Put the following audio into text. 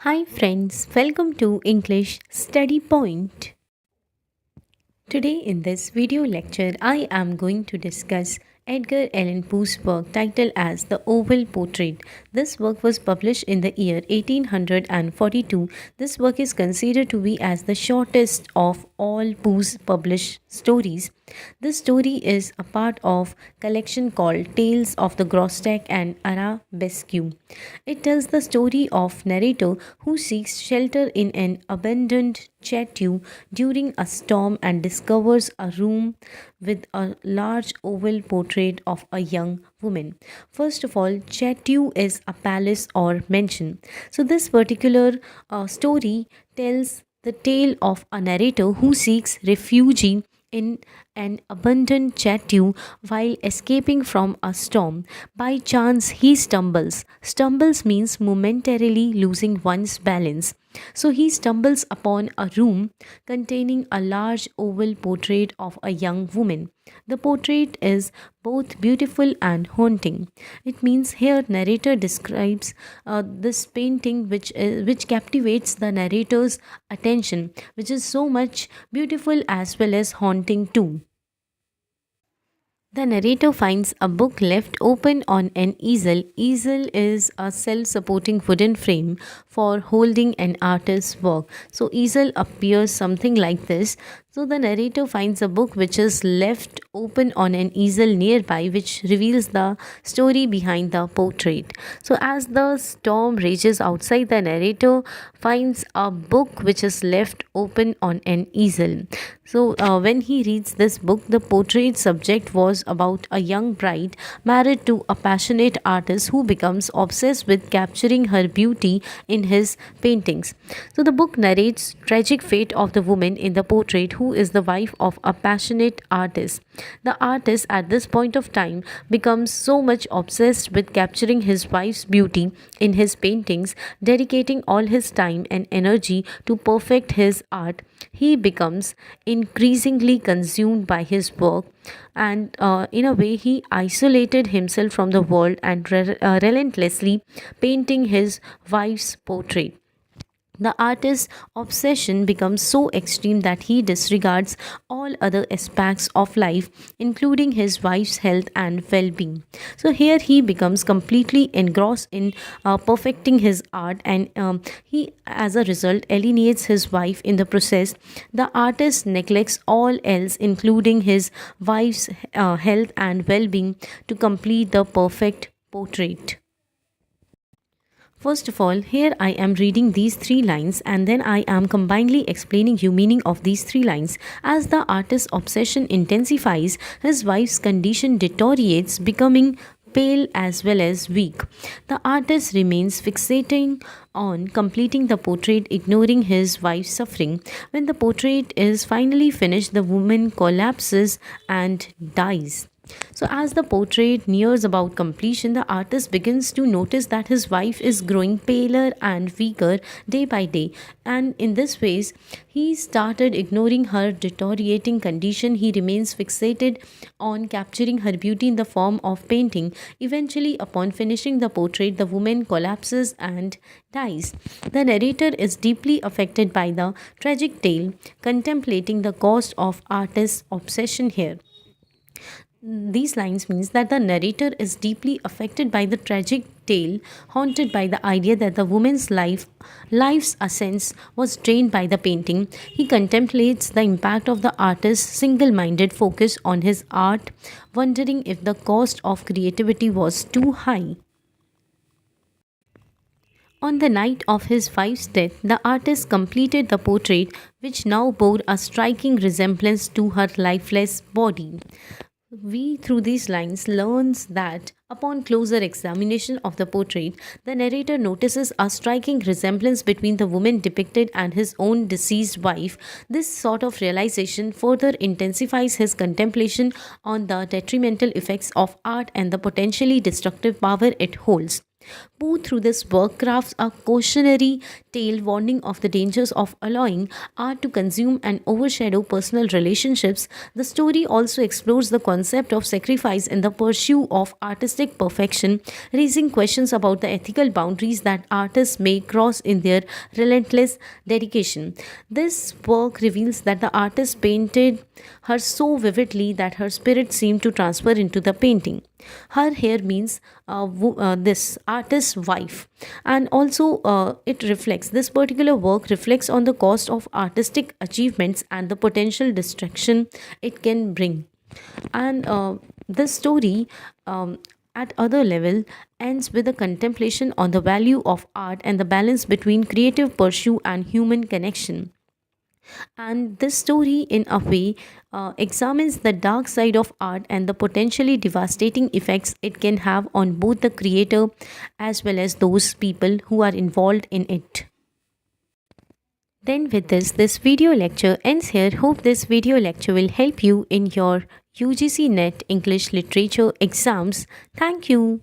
Hi friends, welcome to English Study Point. Today in this video lecture, I am going to discuss Edgar Allan Poe's work titled as The Oval Portrait. This work was published in the year 1842. This work is considered to be as the shortest of all Poe's published stories. This story is a part of collection called Tales of the Grostak and Arabesque. It tells the story of narrator who seeks shelter in an abandoned chateau during a storm and discovers a room with a large oval portrait of a young woman. First of all, chateau is a palace or mansion. So this particular story tells the tale of a narrator who seeks refuge in an abundant chateau while escaping from a storm. By chance, he stumbles. Stumbles means momentarily losing one's balance. So he stumbles upon a room containing a large oval portrait of a young woman. The portrait is both beautiful and haunting. It means here narrator describes this painting which captivates the narrator's attention, which is so much beautiful as well as haunting too. The narrator finds a book left open on an easel. Easel is a self supporting wooden frame for holding an artist's work. So, easel appears something like this. So, the narrator finds a book which is left open on an easel nearby, which reveals the story behind the portrait. So, as the storm rages outside, the narrator finds a book which is left open on an easel. So, when he reads this book, the portrait subject was about a young bride married to a passionate artist who becomes obsessed with capturing her beauty in his paintings. So, the book narrates tragic fate of the woman in the portrait who is the wife of a passionate artist. The artist at this point of time becomes so much obsessed with capturing his wife's beauty in his paintings, dedicating all his time and energy to perfect his art. He becomes increasingly consumed by his work, and in a way he isolated himself from the world and relentlessly painting his wife's portrait. The artist's obsession becomes so extreme that he disregards all other aspects of life, including his wife's health and well being. So, here he becomes completely engrossed in perfecting his art, and he, as a result, alienates his wife in the process. The artist neglects all else, including his wife's health and well being, to complete the perfect portrait. First of all, here I am reading these three lines and then I am combinedly explaining you meaning of these three lines. As the artist's obsession intensifies, his wife's condition deteriorates, becoming pale as well as weak. The artist remains fixating on completing the portrait, ignoring his wife's suffering. When the portrait is finally finished, the woman collapses and dies. So, as the portrait nears about completion, the artist begins to notice that his wife is growing paler and weaker day by day. And in this ways, he started ignoring her deteriorating condition. He remains fixated on capturing her beauty in the form of painting. Eventually, upon finishing the portrait, the woman collapses and dies. The narrator is deeply affected by the tragic tale, contemplating the cost of artist's obsession here. These lines means that the narrator is deeply affected by the tragic tale, haunted by the idea that the woman's life's essence was drained by the painting. He contemplates the impact of the artist's single-minded focus on his art, wondering if the cost of creativity was too high. On the night of his wife's death, the artist completed the portrait, which now bore a striking resemblance to her lifeless body. We, through these lines, learns that upon closer examination of the portrait, the narrator notices a striking resemblance between the woman depicted and his own deceased wife. This sort of realization further intensifies his contemplation on the detrimental effects of art and the potentially destructive power it holds. Poe, through this work, crafts a cautionary tale warning of the dangers of allowing art to consume and overshadow personal relationships. The story also explores the concept of sacrifice in the pursuit of artistic perfection, raising questions about the ethical boundaries that artists may cross in their relentless dedication. This work reveals that the artist painted her so vividly that her spirit seemed to transfer into the painting. Her here means this artist's wife, and also it reflects, this particular work reflects on the cost of artistic achievements and the potential distraction it can bring. And this story, at other level, ends with a contemplation on the value of art and the balance between creative pursuit and human connection. And this story, in a way, examines the dark side of art and the potentially devastating effects it can have on both the creator as well as those people who are involved in it. Then, with this video lecture ends here. Hope this video lecture will help you in your UGC NET English Literature exams. Thank you.